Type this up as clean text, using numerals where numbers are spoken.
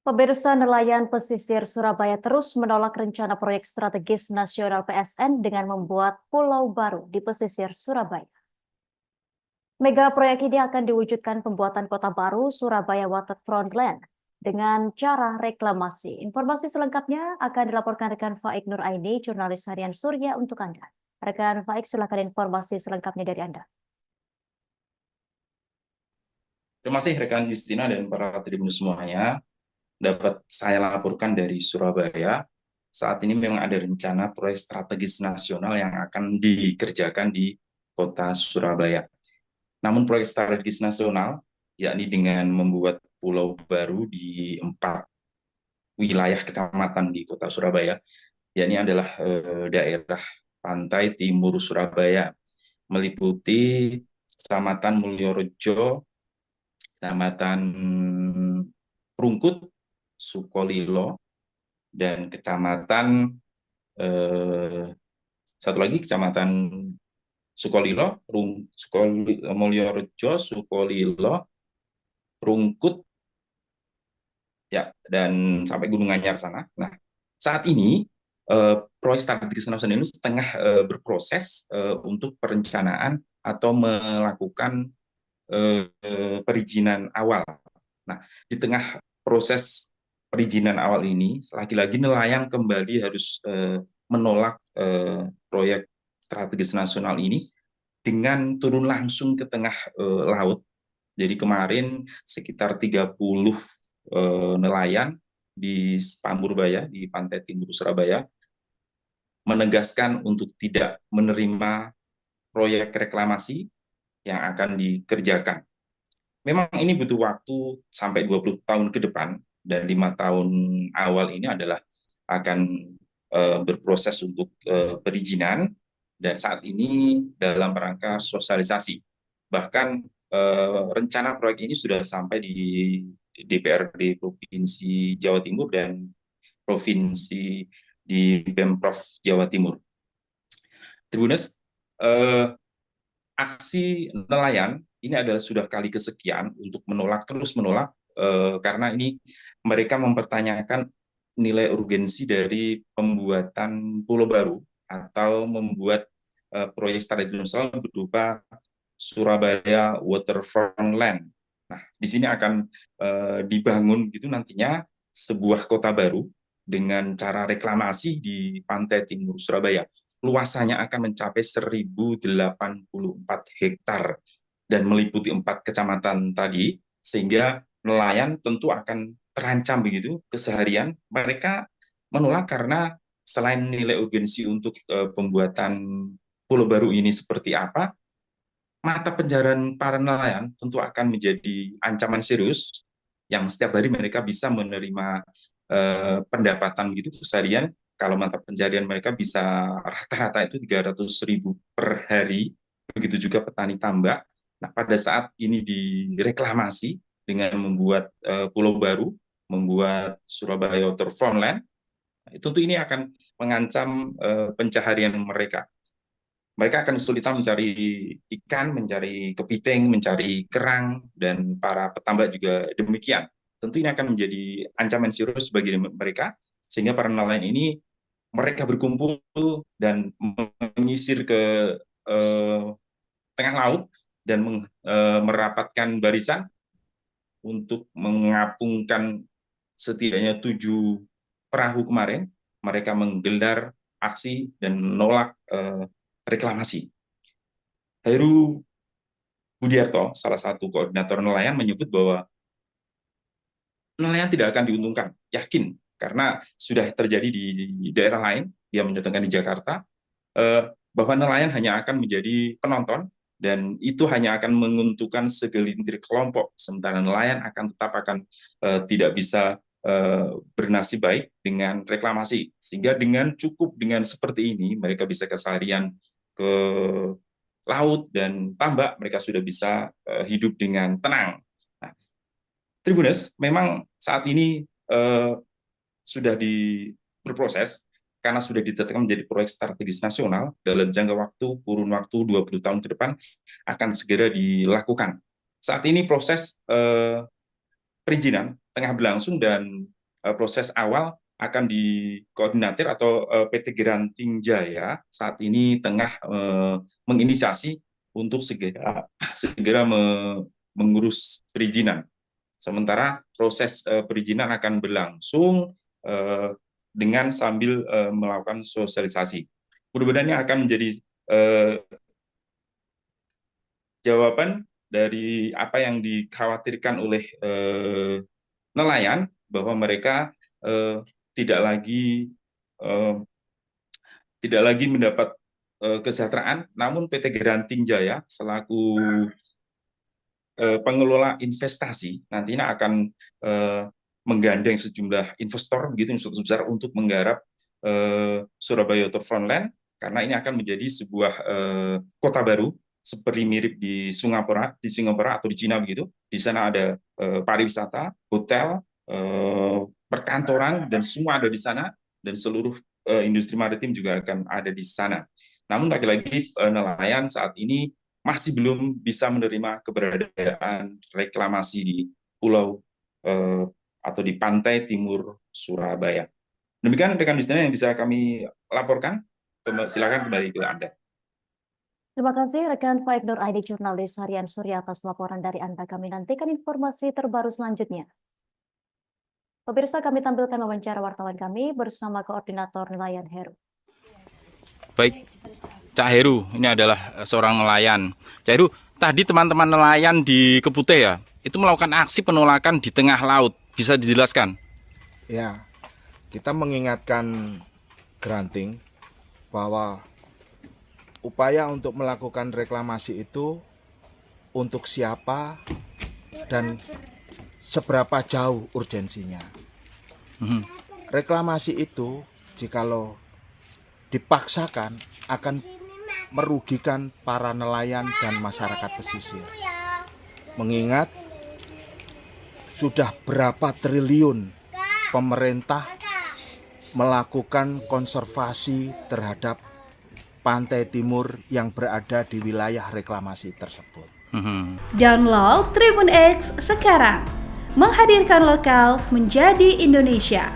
Pemirsa, nelayan pesisir Surabaya terus menolak rencana proyek strategis nasional PSN dengan membuat pulau baru di pesisir Surabaya. Mega proyek ini akan diwujudkan pembuatan kota baru Surabaya Waterfront Land dengan cara reklamasi. Informasi selengkapnya akan dilaporkan rekan Faik Nur Aini, jurnalis harian Surya untuk Anda. Rekan Faik, silakan informasi selengkapnya dari Anda. Terima kasih rekan Justina dan para tribunus semuanya. Dapat saya laporkan dari Surabaya. Saat ini memang ada rencana proyek strategis nasional yang akan dikerjakan di kota Surabaya. Namun proyek strategis nasional, yakni dengan membuat pulau baru di 4 wilayah kecamatan di kota Surabaya, yakni adalah daerah pantai timur Surabaya, meliputi Kecamatan Mulyorejo, Kecamatan Prungkut, Sukolilo, dan Kecamatan satu lagi Kecamatan Sukolilo, Mulyorejo, Sukolilo, Prungkut, ya, dan sampai Gunung Anyar sana. Nah, saat ini proyek strategis nasional ini setengah berproses untuk perencanaan atau melakukan perizinan awal. Nah, di tengah proses perizinan awal ini, lagi-lagi nelayan kembali harus menolak proyek strategis nasional ini dengan turun langsung ke tengah laut. Jadi kemarin sekitar 30 nelayan di Pamburbaya, di Pantai Timur Surabaya, menegaskan untuk tidak menerima proyek reklamasi yang akan dikerjakan. Memang ini butuh waktu sampai 20 tahun ke depan, dan 5 tahun awal ini adalah akan berproses untuk perizinan, dan saat ini dalam rangka sosialisasi. Bahkan rencana proyek ini sudah sampai di DPRD Provinsi Jawa Timur dan Provinsi di Pemprov Jawa Timur. Tribunus, aksi nelayan ini adalah sudah kali kesekian untuk terus menolak, karena ini mereka mempertanyakan nilai urgensi dari pembuatan pulau baru atau membuat proyek strategis nasional berupa Surabaya Waterfront Land. Nah, di sini akan dibangun gitu nantinya sebuah kota baru dengan cara reklamasi di pantai timur Surabaya. Luasannya akan mencapai 1.084 hektar dan meliputi 4 kecamatan tadi, sehingga nelayan tentu akan terancam begitu keseharian. Mereka menolak karena selain nilai urgensi untuk pembuatan pulau baru ini seperti apa, mata pencarian para nelayan tentu akan menjadi ancaman serius yang setiap hari mereka bisa menerima pendapatan gitu keseharian. Kalau mata pencarian mereka bisa rata-rata itu 300.000 per hari, begitu juga petani tambak. Nah, pada saat ini direklamasi dengan membuat pulau baru, membuat Surabaya Waterfront Land, tentu ini akan mengancam pencaharian mereka. Mereka akan kesulitan mencari ikan, mencari kepiting, mencari kerang, dan para petambak juga demikian. Tentu ini akan menjadi ancaman serius bagi mereka, sehingga para nelayan ini mereka berkumpul dan menyisir ke tengah laut dan merapatkan barisan untuk mengapungkan setidaknya 7 perahu kemarin. Mereka menggelar aksi dan menolak reklamasi. Heru Budiarto, salah satu koordinator nelayan, menyebut bahwa nelayan tidak akan diuntungkan, yakin, karena sudah terjadi di daerah lain, dia mencontohkan di Jakarta, bahwa nelayan hanya akan menjadi penonton, dan itu hanya akan menguntungkan segelintir kelompok, sementara nelayan akan tidak bisa bernasib baik dengan reklamasi. Sehingga dengan seperti ini, mereka bisa keseharian ke laut dan tambak, mereka sudah bisa hidup dengan tenang. Nah, Tribunus, memang saat ini sudah berproses karena sudah ditetapkan menjadi proyek strategis nasional dalam jangka kurun waktu 20 tahun ke depan akan segera dilakukan. Saat ini proses perizinan tengah berlangsung, dan proses awal akan dikoordinatir atau PT Geranting Jaya saat ini tengah menginisiasi untuk segera mengurus perizinan. Sementara proses perizinan akan berlangsung dengan sambil melakukan sosialisasi. Mudah-mudahan akan menjadi jawaban dari apa yang dikhawatirkan oleh nelayan, bahwa mereka tidak lagi mendapat kesejahteraan, namun PT Geranting Jaya selaku pengelola investasi nantinya akan menggandeng sejumlah investor besar untuk menggarap Surabaya Waterfront Land, karena ini akan menjadi sebuah kota baru seperti mirip di Singapura atau di Cina begitu. Di sana ada pariwisata, hotel, perkantoran, dan semua ada di sana, dan seluruh industri maritim juga akan ada di sana. Namun lagi-lagi nelayan saat ini masih belum bisa menerima keberadaan reklamasi di pulau atau di pantai timur Surabaya. Demikian rekan bisnis yang bisa kami laporkan. Silakan kembali ke Anda. Terima kasih rekan Faik Nur Aidi, jurnalis harian Surya, atas laporan dari Anda. Kami nantikan informasi terbaru selanjutnya. Pemirsa, kami tampilkan wawancara wartawan kami bersama Koordinator Nelayan Heru. Baik, Cak Heru, ini adalah seorang nelayan. Cak Heru, tadi teman-teman nelayan di Keputih ya, itu melakukan aksi penolakan di tengah laut. Bisa dijelaskan? Ya, kita mengingatkan Geranting bahwa upaya untuk melakukan reklamasi itu untuk siapa dan seberapa jauh urgensinya. Reklamasi itu jikalau dipaksakan akan merugikan para nelayan dan masyarakat pesisir. Mengingat sudah berapa triliun pemerintah melakukan konservasi terhadap pantai timur yang berada di wilayah reklamasi tersebut. Download Tribun X sekarang, menghadirkan lokal menjadi Indonesia.